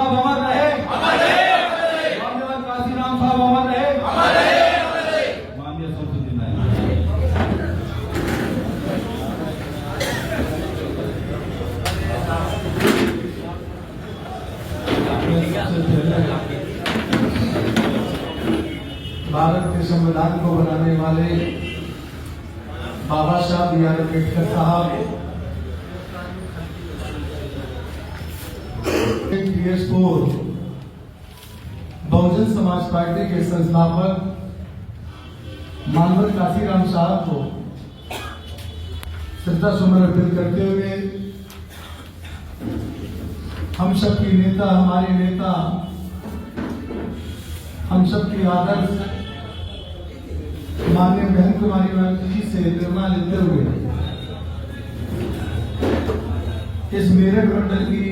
साहब अमर रहे, माननीय काशीराम साहब अमर रहे। माननीय संसदीय भारत के संविधान को बनाने वाले बाबा साहब बी आर अम्बेडकर साहब PS4 बहुजन समाज पार्टी के संस्थापक माननीय काशीराम साहब को श्रद्धा सुमन अर्पित करते हुए हम सबकी नेता, हमारे नेता, हम सबकी आदर्श माननीय बहन कुमारी महंत जी से प्रेरणा लेते हुए इस मेरठ मंडल की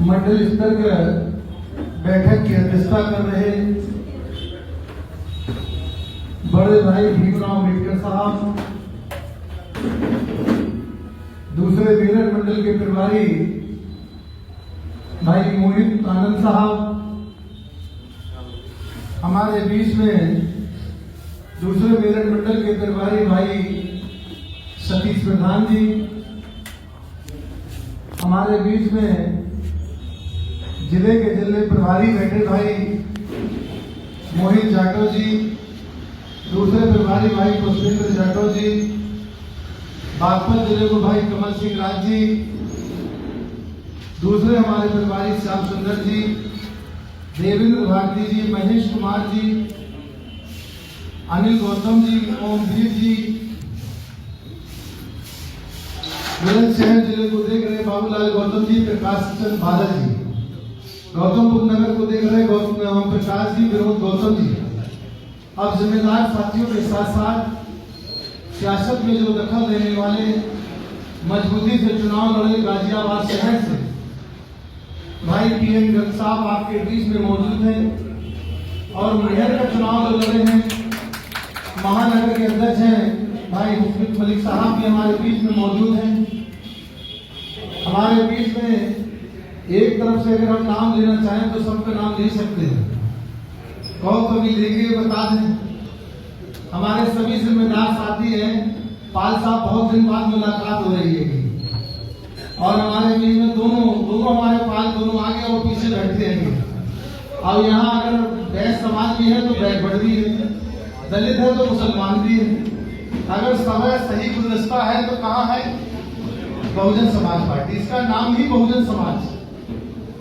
मंडल स्तर पर बैठक की अध्यक्षता कर रहे बड़े भाई भीमराव अम्बेडकर साहब, दूसरे मेरठ मंडल के प्रभारी भाई मोहित आनंद साहब, हमारे बीच में दूसरे मेरठ मंडल के प्रभारी भाई सतीश प्रधान जी, हमारे बीच में जिले के जिले प्रभारी बैठे भाई मोहित जाटव जी, दूसरे प्रभारी भाई पुष्पेंद्र जाटव जी, बागपत जिले को भाई कमल सिंह राज जी, दूसरे हमारे प्रभारी श्याम सुंदर जी, देवेंद्र भारती जी, महेश कुमार जी, अनिल गौतम जी, ओमदीप जी, बुलंदशहर जिले को देख रहे बाबूलाल गौतम जी, प्रकाश चंद भारत जी, गौतमबुद्ध नगर को देख रहे ओम प्रकाश जी, विनोद गौतम जी। अब जिम्मेदार साथियों के साथ साथ सियासत में जो दखल देने वाले, मजबूती से चुनाव लड़े गाजियाबाद शहर से भाई PN गर्ग साहब आपके बीच में मौजूद हैं और मेयर का चुनाव जो लड़े हैं महानगर के अध्यक्ष हैं भाई मुफ्ती मलिक साहब भी हमारे बीच में मौजूद हैं। हमारे बीच में एक तरफ से अगर हम नाम लेना चाहें तो सबका नाम ले सकते हैं, कौन कभी लेंगे बता दें। हमारे सभी जिम्मेदार साथी हैं, पाल साहब बहुत दिन बाद मुलाकात हो रही है और हमारे बीच में दोनों हमारे पाल दोनों आगे और पीछे बैठते हैं। और यहाँ अगर बैस समाज भी है तो बैठबड़ भी है, दलित है तो मुसलमान भी है। अगर समय सही गुलदस्ता है तो कहाँ है? बहुजन समाज पार्टी, इसका नाम ही बहुजन समाज।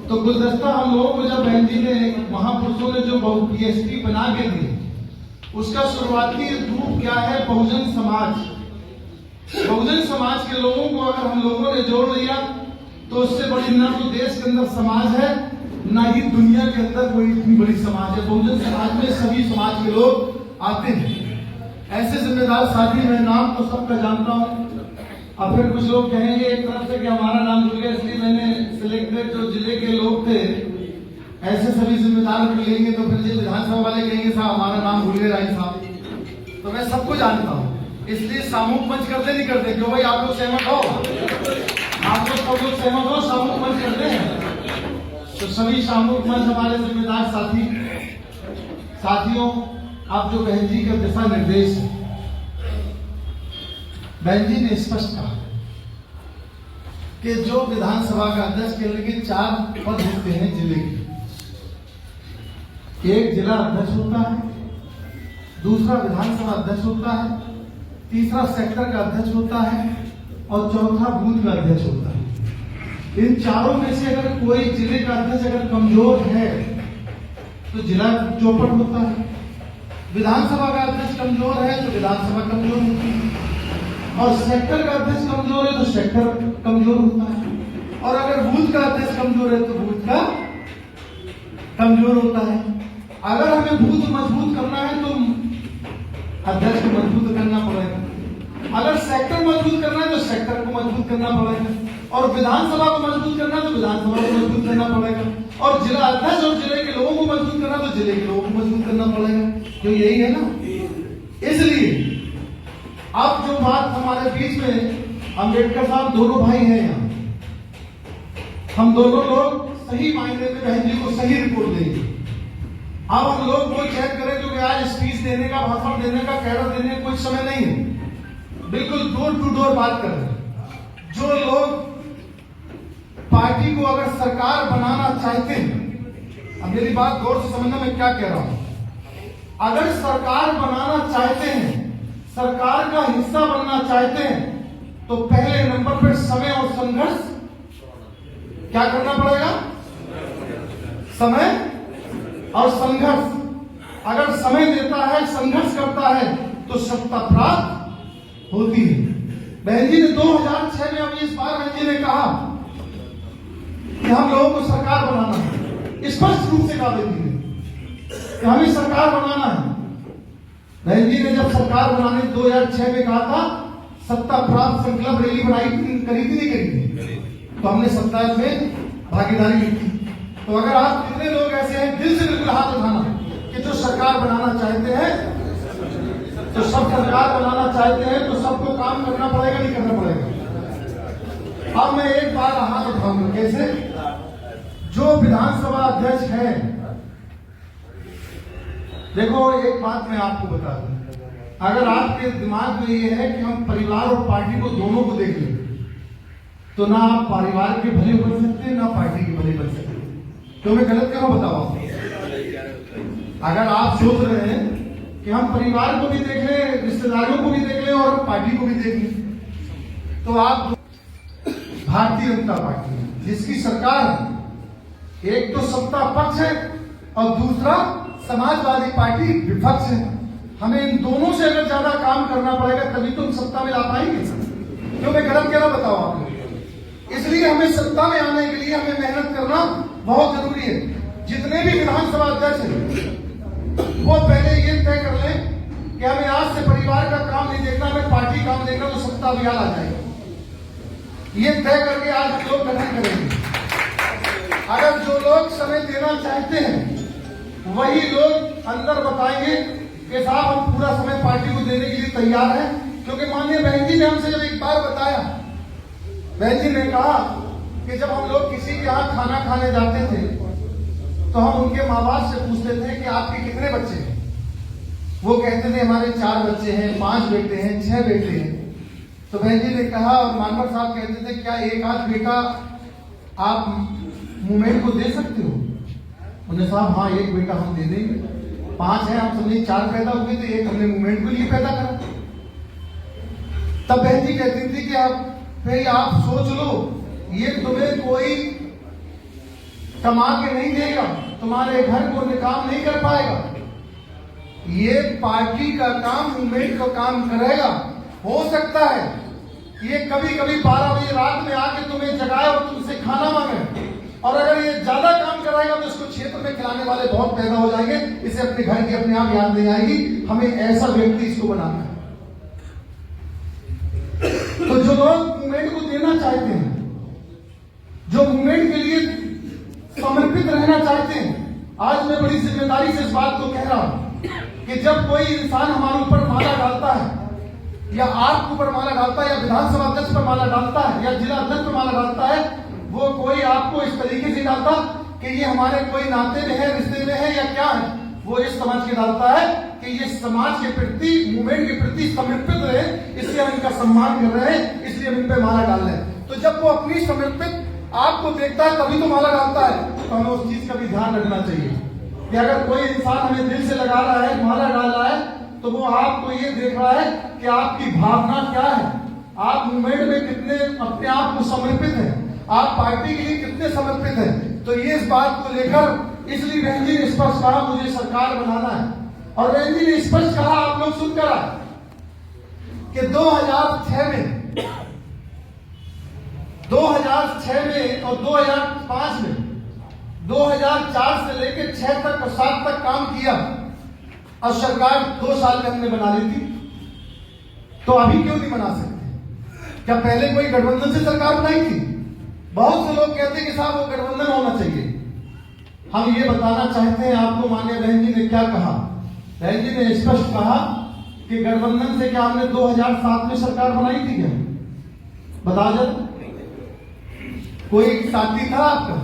तो गुलदस्ता हम लोगों को जब बहन जी ने, महापुरुषों ने जो PSP बना के दी, उसका शुरुआती रूप क्या है? बहुजन समाज। बहुजन समाज के लोगों को अगर हम लोगों ने जोड़ लिया तो उससे बड़ी ना तो देश के अंदर समाज है, ना ही दुनिया के अंदर कोई इतनी बड़ी समाज है। बहुजन समाज में सभी समाज के लोग आते हैं। ऐसे जिम्मेदार साथी, मैं नाम तो सबका जानता हूँ। अब फिर कुछ लोग कहेंगे एक तरफ से कि हमारा नाम भूल गया, इसलिए मैंने सिलेक्टेड जो जिले के लोग थे ऐसे सभी जिम्मेदार को लेंगे तो फिर विधानसभा वाले कहेंगे साहब हमारा नाम भूल गए राय साहब। तो मैं सबको जानता हूँ, इसलिए सामूहिक मंच करते नहीं करते? क्यों भाई, आप लोग सहमत हो? आप लोग सब लोग सहमत हो? सामूहिक मंच करते हैं तो सभी सामूहिक मंच हमारे जिम्मेदार साथियों, आप जो बहन जी का दिशा निर्देश है, बहन जी ने स्पष्ट कहा कि जो विधानसभा का अध्यक्ष के लिए 4 पद होते हैं जिले के, एक जिला अध्यक्ष होता है, दूसरा विधानसभा अध्यक्ष होता है, तीसरा सेक्टर का अध्यक्ष होता है और चौथा बूथ का अध्यक्ष होता है। इन चारों में से अगर कोई जिले का अध्यक्ष अगर कमजोर है तो जिला चौपट होता है, विधानसभा का अध्यक्ष कमजोर है तो विधानसभा कमजोर होती है, और सेक्टर का अध्यक्ष कमजोर है तो सेक्टर कमजोर होता है, और अगर बूथ का अध्यक्ष कमजोर है तो बूथ का कमजोर होता है। अगर हमें बूथ मजबूत करना है तो अध्यक्ष को मजबूत करना पड़ेगा, अगर सेक्टर मजबूत करना है तो सेक्टर को मजबूत करना पड़ेगा, और विधानसभा को मजबूत करना है तो विधानसभा को मजबूत करना पड़ेगा, और जिला अध्यक्ष और जिले के लोगों को मजबूत करना तो जिले के लोगों को मजबूत करना पड़ेगा। तो यही है ना। इसलिए अब जो बात हमारे बीच में, अम्बेडकर साहब दोनों भाई हैं यहाँ, हम दोनों लोग सही मायने में बहन जी को सही रिपोर्ट देंगे। अब हम लोग वो चेक करें क्योंकि आज स्पीच देने का, भाषण देने का, कैडर देने का कोई समय नहीं है। बिल्कुल डोर टू डोर बात कर रहे हैं। जो लोग पार्टी को अगर सरकार बनाना चाहते हैं, अब मेरी बात गौर से समझना मैं क्या कह रहा हूं। अगर सरकार बनाना चाहते हैं, सरकार का हिस्सा बनना चाहते हैं, तो पहले नंबर पर समय और संघर्ष क्या करना पड़ेगा? समय और संघर्ष। अगर समय देता है, संघर्ष करता है, तो सत्ता प्राप्त होती है। बहन जी ने 2006 में अभी इस बार बहन जी ने कहा कि हम लोगों को सरकार बनाना है। स्पष्ट रूप से कहा बहन जी ने कि हमें सरकार बनाना है। बहन जी ने जब सरकार बनाने 2006 में कहा था, सत्ता प्राप्त संकल्प रैली बनाई करी थी नहीं करी थी, तो हमने सत्ता में भागीदारी की थी। तो अगर आप कितने लोग ऐसे हैं, दिल से बिल्कुल हाथ उठाना कि जो सरकार बनाना चाहते हैं, तो सब सरकार बनाना चाहते हैं, तो सबको काम करना पड़ेगा, नहीं करना पड़ेगा। अब मैं एक बार हाथ उठाऊंगा, कैसे? जो विधानसभा अध्यक्ष है, देखो एक बात मैं आपको बता दूं, अगर आपके दिमाग में ये है कि हम परिवार और पार्टी को दोनों को देख लें, तो ना आप परिवार के भले बन सकते, ना पार्टी के भले बन सकते। तो मैं गलत क्यों बताओ? अगर आप सोच रहे हैं कि हम परिवार को भी देख लें, रिश्तेदारों को भी देख लें और पार्टी को भी देख लें, तो आप भारतीय जनता पार्टी है, जिसकी सरकार एक तो सत्ता पक्ष है और दूसरा समाजवादी पार्टी विपक्ष है। हमें इन दोनों से अगर ज्यादा काम करना पड़ेगा तभी तो हम सत्ता में ला पाएंगे। क्यों मैं गलत कह रहा बताओ आप? इसलिए हमें सत्ता में आने के लिए हमें मेहनत करना बहुत जरूरी है। जितने भी विधानसभा अध्यक्ष हैं, वो पहले ये तय कर लें कि हमें आज से परिवार का काम नहीं देखना, हमें पार्टी काम देखना, तो सत्ता अभियान आ जाएगा। ये तय करके आज हम लोग गठन करेंगे। अगर जो लोग समय देना चाहते हैं, वही लोग अंदर बताएंगे कि साहब हम पूरा समय पार्टी को देने के लिए तैयार हैं। क्योंकि माननीय बहन जी ने हमसे जब एक बार बताया, बहन जी ने कहा कि जब हम लोग किसी के यहाँ खाना खाने जाते थे, तो हम उनके माँ बाप से पूछते थे कि आपके कितने बच्चे हैं? वो कहते थे हमारे 4 बच्चे हैं, 5 बेटे हैं, 6 बेटे हैं। तो बहन जी ने कहा, और मानवर साहब कहते थे क्या एक आध बेटा आप मूवमेंट को दे सकते हो? उन्हें साहब हाँ, एक बेटा हम दे देंगे। 5 है, हम समझे 4 पैदा हुए थे, एक हमने मूवमेंट के लिए पैदा करा। तब बहन जी कहती थी कि आप सोच लो, ये तुम्हें कोई कमा के नहीं देगा, तुम्हारे घर को काम नहीं कर पाएगा, ये पार्टी का काम, मूवमेंट का काम करेगा। हो सकता है ये कभी कभी 12 बजे रात में आके तुम्हें जगाए और तुमसे खाना मांगे, और अगर ये ज्यादा काम कराएगा तो इसको क्षेत्र में खिलाने वाले बहुत पैदा हो जाएंगे, इसे अपने घर की अपने आप याद नहीं आएगी। हमें ऐसा व्यक्ति इसको बनाना है। तो जो लोग मूवमेंट को देना चाहते हैं, जो मूवमेंट के लिए समर्पित रहना चाहते हैं, आज मैं बड़ी जिम्मेदारी से इस बात को कह रहा हूं कि जब कोई इंसान हमारे ऊपर माला डालता है, या आपके ऊपर माला डालता है, या विधानसभा अध्यक्ष पर माला डालता है, या जिला अध्यक्ष पर माला डालता है, वो कोई आपको इस तरीके से डालता कि ये हमारे कोई नाते में है, रिश्ते में है, या क्या है। वो इस समझ के डालता है कि ये समाज के प्रति, मूवमेंट के प्रति समर्पित रहे, इसलिए हम इनका सम्मान कर रहे हैं, इसलिए हम इन पे माला डाल रहे हैं। तो जब वो अपनी समर्पित आपको देखता है तभी तो माला डालता है। तो हमें उस चीज का भी ध्यान रखना चाहिए कि अगर कोई इंसान हमें दिल से लगा रहा है, माला डाल रहा है, तो वो आपको ये देख रहा है कि आपकी भावना क्या है, आप मूवमेंट में कितने अपने आप को समर्पित हैं, आप पार्टी के लिए कितने समर्पित हैं। तो ये इस बात को लेकर, इसलिए बहन जी ने स्पष्ट कहा मुझे सरकार बनाना है, और बहन जी ने स्पष्ट कहा, आप लोग सुनकर कि 2006 में और 2005 में, 2004 से लेकर 6 तक और 7 तक काम किया, और सरकार 2 साल में हमने बना ली थी। तो अभी क्यों नहीं बना सकते? क्या पहले कोई गठबंधन से सरकार बनाई थी? बहुत से लोग कहते हैं कि साहब वो गठबंधन होना चाहिए। हम ये बताना चाहते हैं आपको, माननीय बहन जी ने क्या कहा। बहन जी ने स्पष्ट कहा कि गठबंधन से क्या हमने 2007 में सरकार बनाई थी क्या? बता जरा। कोई साथी था आपका?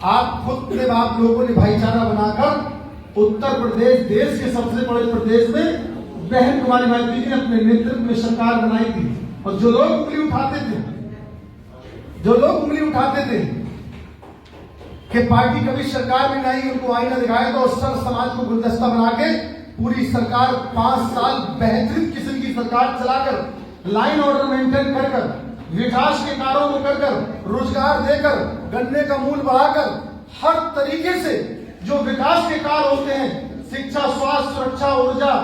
आप खुद ने, आप लोगों ने भाईचारा बनाकर उत्तर प्रदेश, देश के सबसे बड़े प्रदेश में बहन कुमारी माइती जी ने अपने नेतृत्व में सरकार बनाई थी। और जो लोग उंगली उठाते थे कि पार्टी कभी सरकार में नहीं, उनको आईना दिखाया तो सर समाज को गुलदस्ता बना के पूरी सरकार 5 साल बेहतरीन किस्म की सरकार चलाकर, लाइन ऑर्डर मेंटेन कर, विकास के कार्यों को कर, रोजगार देकर, गन्ने का मूल्य बढ़ाकर, हर तरीके से जो विकास के कार्य होते हैं, शिक्षा, स्वास्थ्य, सुरक्षा, ऊर्जा,